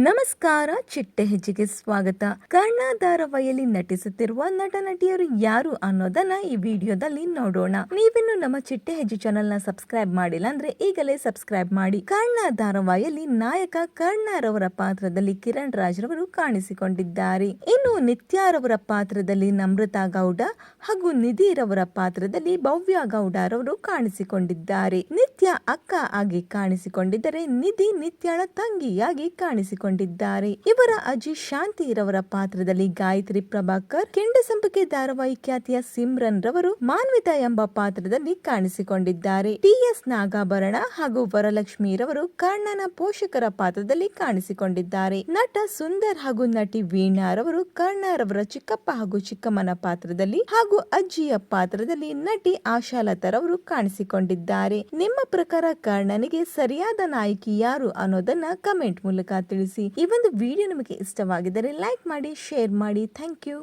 ನಮಸ್ಕಾರ, ಚಿಟ್ಟೆ ಹೆಜ್ಜೆಗೆ ಸ್ವಾಗತ. ಕರ್ಣ ಧಾರಾವಾಹಿಯಲ್ಲಿ ನಟಿಸುತ್ತಿರುವ ನಟ ನಟಿಯರು ಯಾರು ಅನ್ನೋದನ್ನ ಈ ವಿಡಿಯೋದಲ್ಲಿ ನೋಡೋಣ. ನೀವಿನ್ನು ನಮ್ಮ ಚಿಟ್ಟೆ ಹೆಜ್ಜೆ ಚಾನೆಲ್ ನ ಸಬ್ಸ್ಕ್ರೈಬ್ ಮಾಡಿಲ್ಲ ಅಂದ್ರೆ ಈಗಲೇ ಸಬ್ಸ್ಕ್ರೈಬ್ ಮಾಡಿ. ಕರ್ಣ ಧಾರಾವಾಹಿಯಲ್ಲಿ ನಾಯಕ ಕರ್ಣರವರ ಪಾತ್ರದಲ್ಲಿ ಕಿರಣ್ ರಾಜ್ ರವರು ಕಾಣಿಸಿಕೊಂಡಿದ್ದಾರೆ. ಇನ್ನು ನಿತ್ಯಾರವರ ಪಾತ್ರದಲ್ಲಿ ನಮ್ರತಾ ಗೌಡ ಹಾಗೂ ನಿಧಿರವರ ಪಾತ್ರದಲ್ಲಿ ಭವ್ಯ ಗೌಡ ರವರು ಕಾಣಿಸಿಕೊಂಡಿದ್ದಾರೆ. ನಿತ್ಯ ಅಕ್ಕ ಆಗಿ ಕಾಣಿಸಿಕೊಂಡಿದ್ದರೆ ನಿಧಿ ನಿತ್ಯಳ ತಂಗಿಯಾಗಿ ಕಾಣಿಸಿಕೊಂಡಿದ್ದಾರೆ. ಇವರ ಅಜ್ಜಿ ಶಾಂತಿ ರವರ ಪಾತ್ರದಲ್ಲಿ ಗಾಯತ್ರಿ ಪ್ರಭಾಕರ್, ಕೆಂಡಸಂಪಿಗೆ ಧಾರಾವಾಹಿ ಖ್ಯಾತಿಯ ಸಿಮ್ರನ್ ರವರು ಮಾನ್ವಿತಾ ಎಂಬ ಪಾತ್ರದಲ್ಲಿ ಕಾಣಿಸಿಕೊಂಡಿದ್ದಾರೆ. ಟಿ.ಎಸ್. ನಾಗಾಭರಣ ಹಾಗೂ ವರಲಕ್ಷ್ಮಿ ರವರು ಕರ್ಣನ ಪೋಷಕರ ಪಾತ್ರದಲ್ಲಿ ಕಾಣಿಸಿಕೊಂಡಿದ್ದಾರೆ. ನಟ ಸುಂದರ್ ಹಾಗೂ ನಟಿ ವೀಣಾ ರವರು ಕರ್ಣರವರ ಚಿಕ್ಕಪ್ಪ ಹಾಗೂ ಚಿಕ್ಕಮ್ಮನ ಪಾತ್ರದಲ್ಲಿ ಹಾಗೂ ಅಜ್ಜಿಯ ಪಾತ್ರದಲ್ಲಿ ನಟಿ ಆಶಾಲತಾ ರವರು ಕಾಣಿಸಿಕೊಂಡಿದ್ದಾರೆ. ನಿಮ್ಮ ಪ್ರಕಾರ ಕರ್ಣನಿಗೆ ಸರಿಯಾದ ನಾಯಕಿ ಯಾರು ಅನ್ನೋದನ್ನ ಕಮೆಂಟ್ ಮೂಲಕ ತಿಳಿಸಿ. ಈ ಒಂದು ವಿಡಿಯೋ ನಿಮಗೆ ಇಷ್ಟವಾಗಿದ್ದರೆ ಲೈಕ್ ಮಾಡಿ, ಶೇರ್ ಮಾಡಿ. Thank you.